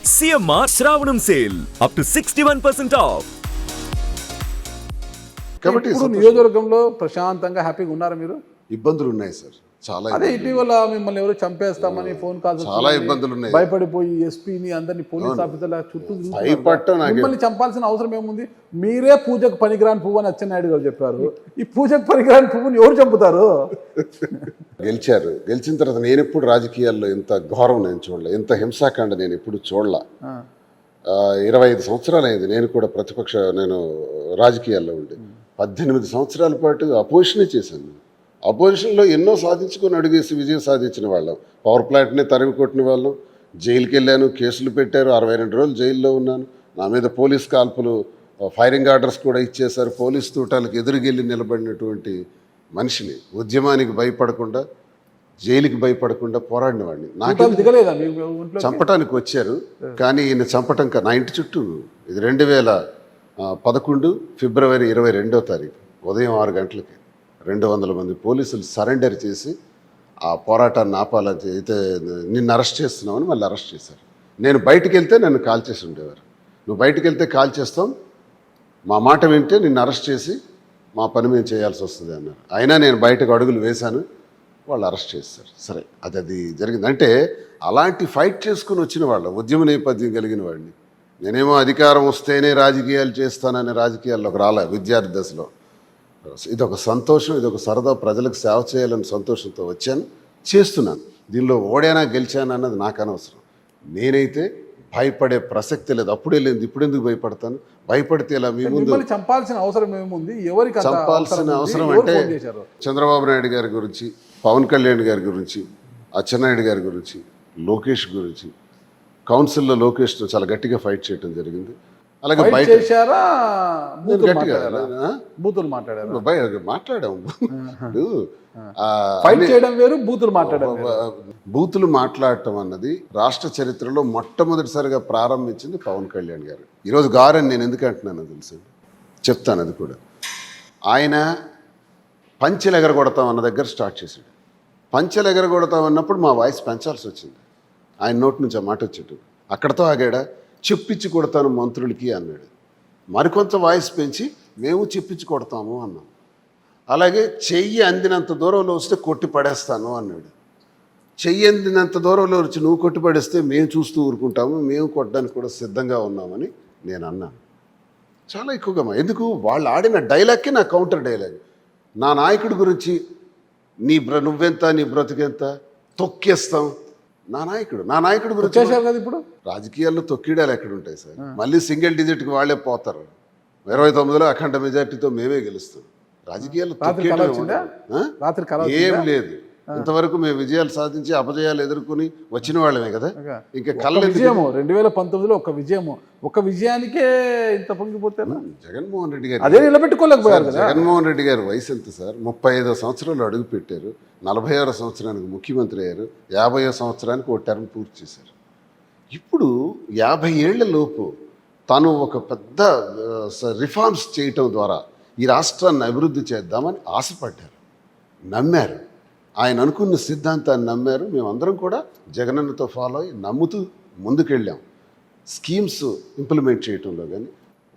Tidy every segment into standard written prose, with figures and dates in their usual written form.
CMR Shravanam sale up to 61% off. కాబట్టి ఇప్పుడు నియోజకవర్గంలో ప్రశాంతంగా హ్యాపీగా ఉన్నారా మీరు? ఇబ్బందులు ఉన్నాయి సార్, చాలా అదే ఇబ్బందులు. ఇటీవల మిమ్మల్ని ఎవరో చంపేస్తామని ఫోన్ కాల్స్ చాలా వస్తున్నాయని ఇబ్బందులు ఉన్నాయి. భయపడిపోయి ఎస్పీని అందరినీ పోలీస్ ఆఫీసర్ల చుట్టూ తిరుగుతున్నారు. భయపడటం నాకు మిమ్మల్ని చంపాల్సిన అవసరం ఏముంది? మీరే పూజకు పనికిరాని పువ్వు అని అచ్చెన్నాయుడు గారు చెప్పారు. ఈ పూజకు పనికిరాని పువ్వుని ఎవరు చంపుతారు? గెలిచారు. గెలిచిన తర్వాత నేను ఎప్పుడు రాజకీయాల్లో ఇంత ఘోరం నేను చూడలే, ఇంత హింసాకాండ నేను ఎప్పుడు చూడలా. 25 సంవత్సరాలు అయింది నేను కూడా నేను రాజకీయాల్లో ఉండి 18 సంవత్సరాల పాటు అపోజిషనే చేశాను. అపోజిషన్లో ఎన్నో సాధించుకొని అడుగేసి విజయం సాధించిన వాళ్ళం. పవర్ ప్లాంట్ని తరిమి కొట్టిన వాళ్ళం. జైలుకి వెళ్ళాను, కేసులు పెట్టారు, 62 రోజులు జైల్లో ఉన్నాను. నా మీద పోలీస్ కాల్పులు, ఫైరింగ్ ఆర్డర్స్ కూడా ఇచ్చేశారు. పోలీస్ తూటాలకు ఎదురుగెళ్ళి నిలబడినటువంటి మనిషిని, ఉద్యమానికి భయపడకుండా, జైలుకి భయపడకుండా పోరాడిన వాడిని. నాకు దిగలేదా మీకు ఒంట్లో? చంపటానికి వచ్చారు, కానీ ఈయన చంపటం నా ఇంటి చుట్టూ ఇది 2011 ఫిబ్రవరి 22వ తారీఖు ఉదయం 6 గంటలకి 200 మంది పోలీసులు సరెండర్ చేసి ఆ పోరాటాన్ని ఆపాలని అయితే నిన్ను అరెస్ట్ చేస్తున్నామని మళ్ళీ అరెస్ట్ చేశారు. నేను బయటికి వెళ్తే నన్ను కాల్ చేసి ఉండేవారు. నువ్వు బయటికి వెళ్తే కాల్ చేస్తాం, మా మాట వింటే నిన్ను అరెస్ట్ చేసి మా పని మేము చేయాల్సి వస్తుంది అన్నారు. అయినా నేను బయటకు అడుగులు వేశాను, వాళ్ళు అరెస్ట్ చేశారు. సరే, అది జరిగింది. అంటే అలాంటి ఫైట్ చేసుకుని వచ్చిన వాళ్ళ ఉద్యమ నేపథ్యం కలిగిన వాడిని. నేనేమో అధికారం వస్తేనే రాజకీయాలు చేస్తానని రాజకీయాల్లోకి రాలే. విద్యార్థి దశలో ఇదొక సంతోషం, ఇదొక సరదా, ప్రజలకు సేవ చేయాలని సంతోషంతో వచ్చాను, చేస్తున్నాను. దీనిలో ఓడానా గెలిచానా అన్నది నాకు అనవసరం. నేనైతే భయపడే ప్రసక్తి లేదు. అప్పుడే లేదు, ఇప్పుడు ఎందుకు భయపడతాను? భయపడితే ఇలా మీ ముందు చంపాల్సిన అవసరం ఏముంది? ఎవరికి చంపాల్సిన అవసరం అంటే చంద్రబాబు నాయుడు గారి గురించి, పవన్ కళ్యాణ్ గారి గురించి, అచ్చెన్నాయుడు గారి గురించి, లోకేష్ గురించి. కౌన్సిల్లో లోకేష్ చాలా గట్టిగా ఫైట్ చేయడం జరిగింది. అలాగే బయట చేశారా? బూతులు మాట్లాడాము. ఫైట్ చేయడం వేరు, బూతులు మాట్లాడడం. బూతులు మాట్లాడటం అన్నది రాష్ట్ర చరిత్రలో మొట్టమొదటిసారిగా ప్రారంభించింది పవన్ కళ్యాణ్ గారు. ఈరోజు గారని నేను ఎందుకు అంటున్నానో తెలుసు, చెప్తాను అది కూడా. ఆయన పంచెలు ఎగరగొడతాం అన్న దగ్గర స్టార్ట్ చేశాడు. పంచెలు ఎగరగొడతాం అన్నప్పుడు మా వాయిస్ పెంచాల్సి వచ్చింది. ఆయన నోటి నుంచి ఆ మాట వచ్చేట్టు. అక్కడతో ఆగాడా? చెప్పించి కొడతాను మంత్రులకి అన్నాడు. మరికొంత వాయిస్ పెంచి మేము చెప్పించి కొడతాము అన్నాం. అలాగే చెయ్యి అందినంత దూరంలో వస్తే కొట్టి పడేస్తాను అన్నాడు. చెయ్యి అందినంత దూరంలో వచ్చి నువ్వు కొట్టి పడేస్తే మేము చూస్తూ ఊరుకుంటాము, మేము కొట్టడానికి కూడా సిద్ధంగా ఉన్నామని నేను అన్నాను. చాలా ఎక్కువగా ఎందుకు వాళ్ళు ఆడిన డైలాగ్కి నా కౌంటర్ డైలాగ్. నా నాయకుడి గురించి నువ్వెంత, నీ బ్రతుకెంత, తొక్కేస్తాం. నా నాయకుడు గురించి ఇప్పుడు రాజకీయాల్లో తొక్కిడాలు ఎక్కడ ఉంటాయి సార్? మళ్ళీ సింగిల్ డిజిట్కి వాళ్ళే పోతారు. 29లో అఖండ మెజార్టీతో మేమే గెలుస్తాం. రాజకీయాల్లో ఏం లేదు. ఇంతవరకు మేము విజయాలు సాధించి అపజయాలు ఎదుర్కొని వచ్చిన వాళ్ళమే కదా. ఇంకా విజయము 2019లో ఒక విజయానికే ఇంత పొంగిపోతే జగన్మోహన్ రెడ్డి గారు అదే నిలబెట్టుకోలేకపోయారు. జగన్మోహన్ రెడ్డి గారు వయసు ఎంత సార్? 35 సంవత్సరాలు అడుగు పెట్టారు. 46 సంవత్సరానికి ముఖ్యమంత్రి అయ్యారు. 50వ సంవత్సరానికి ఒక టర్మ్ పూర్తి చేశారు. ఇప్పుడు 50 ఏళ్ల లోపు తను ఒక పెద్ద రిఫార్మ్స్ చేయటం ద్వారా ఈ రాష్ట్రాన్ని అభివృద్ధి చేద్దామని ఆశపడ్డారు, నమ్మారు. ఆయన అనుకున్న సిద్ధాంతాన్ని నమ్మారు. మేమందరం కూడా జగనన్నతో ఫాలో అయ్యి నమ్ముతూ ముందుకెళ్ళాం. స్కీమ్స్ ఇంప్లిమెంట్ చేయటంలో కానీ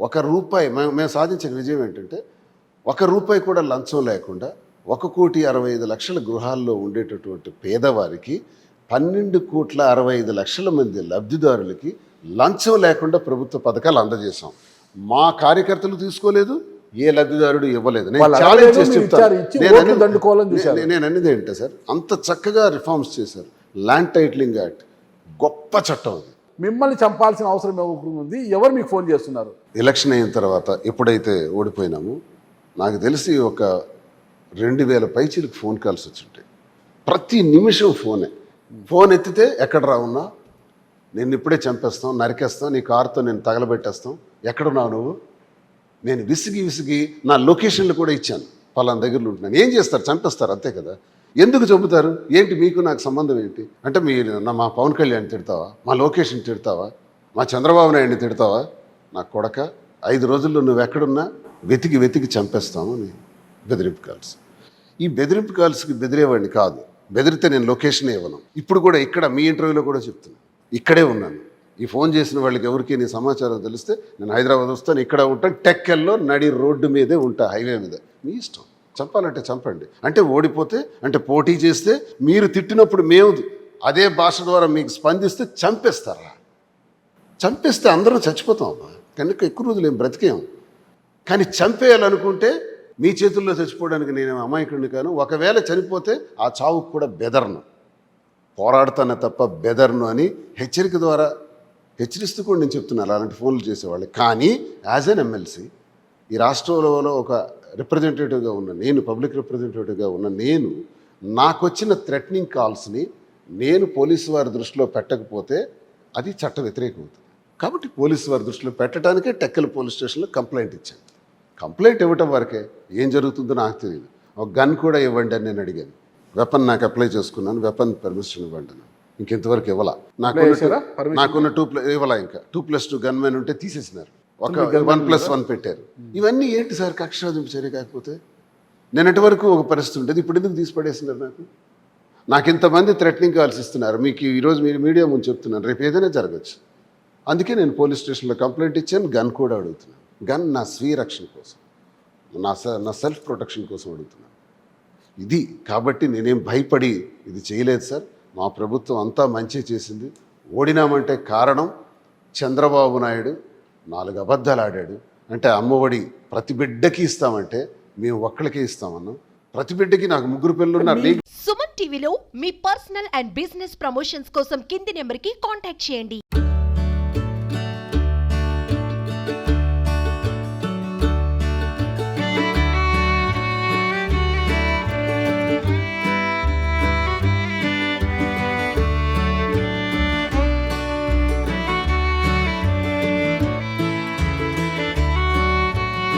₹1 మేము సాధించిన విజయం ఏంటంటే ₹1 కూడా లంచం లేకుండా 1,65,00,000 గృహాల్లో ఉండేటటువంటి పేదవారికి 12,65,00,000 మంది లబ్ధిదారులకి లంచం లేకుండా ప్రభుత్వ పథకాలు అందజేశాం. మా కార్యకర్తలు తీసుకోలేదు, ఏ లబ్ధిదారుడు ఇవ్వలేదు. నేను ఛాలెంజ్ చేసి చెప్తాను. నేను అనేది ఏంటంటే సార్, అంత చక్కగా రిఫార్మ్స్ చేశారు. ల్యాండ్ టైటిలింగ్ యాక్ట్ గొప్ప చట్టం అది. మిమ్మల్ని చంపాల్సిన అవసరం ఉంది? ఎవరు మీకు ఫోన్ చేస్తున్నారు? ఎలక్షన్ అయిన తర్వాత ఎప్పుడైతే ఓడిపోయినామో నాకు తెలిసి ఒక 2,000 పైచీలకు ఫోన్ కాల్స్ వచ్చుంటాయి. ప్రతి నిమిషం ఫోన్ ఎత్తితే ఎక్కడ రావున్నా, నేను ఇప్పుడే చంపేస్తాం, నరికేస్తాం, నీ కారుతో నేను తగలబెట్టేస్తాం, ఎక్కడున్నావు నువ్వు? నేను విసిగి నా లొకేషన్లు కూడా ఇచ్చాను, పలానా దగ్గరలో ఉంటున్నాను. ఏం చేస్తారు? చంపేస్తారు, అంతే కదా. ఎందుకు చంపుతారు? ఏంటి మీకు నాకు సంబంధం ఏంటి? అంటే మీరు మా పవన్ కళ్యాణ్ తిడతావా, మా లొకేషన్ తిడతావా, మా చంద్రబాబు నాయుడిని తిడతావా? నా కొడక, 5 రోజుల్లో నువ్వు ఎక్కడున్నా వెతికి చంపేస్తాము అని బెదిరింపు కాల్స్. ఈ బెదిరింపు కాల్స్కి బెదిరేవాడిని కాదు. బెదిరితే నేను లొకేషన్ ఇవ్వను. ఇప్పుడు కూడా ఇక్కడ మీ ఇంటర్వ్యూలో కూడా చెప్తున్నాను, ఇక్కడే ఉన్నాను. ఈ ఫోన్ చేసిన వాళ్ళకి ఎవరికి నీ సమాచారం తెలిస్తే నేను హైదరాబాద్ వస్తాను, ఇక్కడ ఉంటాను, టెక్కల్లో నడి రోడ్డు మీదే ఉంటా, హైవే మీద. మీ ఇష్టం, చంపాలంటే చంపండి. అంటే ఓడిపోతే, అంటే పోటీ చేస్తే, మీరు తిట్టినప్పుడు మేము అదే భాష ద్వారా మీకు స్పందిస్తే చంపేస్తారా? చంపేస్తే అందరం చచ్చిపోతాం అమ్మా, కనుక ఎక్కువ రోజులు ఏం బ్రతికేం. కానీ చంపేయాలనుకుంటే మీ చేతుల్లో చచ్చిపోవడానికి నేను అమాయకుడిని కాను. ఒకవేళ చనిపోతే ఆ చావుకు కూడా బెదర్ను, పోరాడతానే తప్ప బెదర్ను అని హెచ్చరిక ద్వారా హెచ్చరిస్తూ కూడా నేను చెప్తున్నాను అలాంటి ఫోన్లు చేసేవాళ్ళు. కానీ యాజ్ ఎన్ ఎమ్మెల్సీ ఈ రాష్ట్రంలో ఒక రిప్రజెంటేటివ్గా ఉన్న నేను, పబ్లిక్ రిప్రజెంటేటివ్గా ఉన్న నేను, నాకు వచ్చిన థ్రెటనింగ్ కాల్స్ని నేను పోలీసు వారి దృష్టిలో పెట్టకపోతే అది చట్ట వ్యతిరేకం అవుతుంది. కాబట్టి పోలీసు వారి దృష్టిలో పెట్టడానికే టెక్కల్ పోలీస్ స్టేషన్లో కంప్లైంట్ ఇచ్చాను. కంప్లైంట్ ఇవ్వటం వరకే, ఏం జరుగుతుందో నాకు తెలియదు. ఒక గన్ కూడా ఇవ్వండి అని నేను అడిగాను. వెపన్ నాకు అప్లై చేసుకున్నాను, వెపన్ పర్మిషన్ ఇవ్వండి అని. ఇంకెంతవరకు ఇవ్వాల. నాకున్న 2 ఇవ్వాల. ఇంకా 2+2 గన్ మ్యాన్ ఉంటే తీసేసినారు, ఒక 1+1 పెట్టారు. ఇవన్నీ ఏంటి సార్ కక్ష సాధింపు చర్య? కాకపోతే నిన్నటి వరకు ఒక పరిస్థితి ఉండేది, ఇప్పుడు ఎందుకు తీసి పడేస్తున్నారు? నాకు ఇంతమంది థ్రెటనింగ్ కాల్స్ ఇస్తున్నారు. మీకు ఈరోజు మీరు మీడియా ముందు చెప్తున్నాను, రేపు ఏదైనా జరగచ్చు. అందుకే నేను పోలీస్ స్టేషన్లో కంప్లైంట్ ఇచ్చాను, గన్ కూడా అడుగుతున్నాను. గన్ నా స్వీయ రక్షణ కోసం, నా సెల్ఫ్ ప్రొటెక్షన్ కోసం అడుగుతున్నాను. ఇది కాబట్టి నేనేం భయపడి ఇది చేయలేదు సార్. మా ప్రభుత్వం అంతా మంచి చేసింది. ఓడినామంటే కారణం చంద్రబాబు నాయుడు 4 అబద్ధాలు ఆడాడు. అంటే అమ్మఒడి ప్రతి బిడ్డకి ఇస్తామంటే మేము ఒక్కడికే ఇస్తామన్నాం. ప్రతి బిడ్డకి నాకు 3 పిల్లలు ఉన్నారు. సుమన్ టీవీలో మీ పర్సనల్ అండ్ బిజినెస్ ప్రమోషన్స్ కోసం కింది నెంబర్కి కాంటాక్ట్ చేయండి.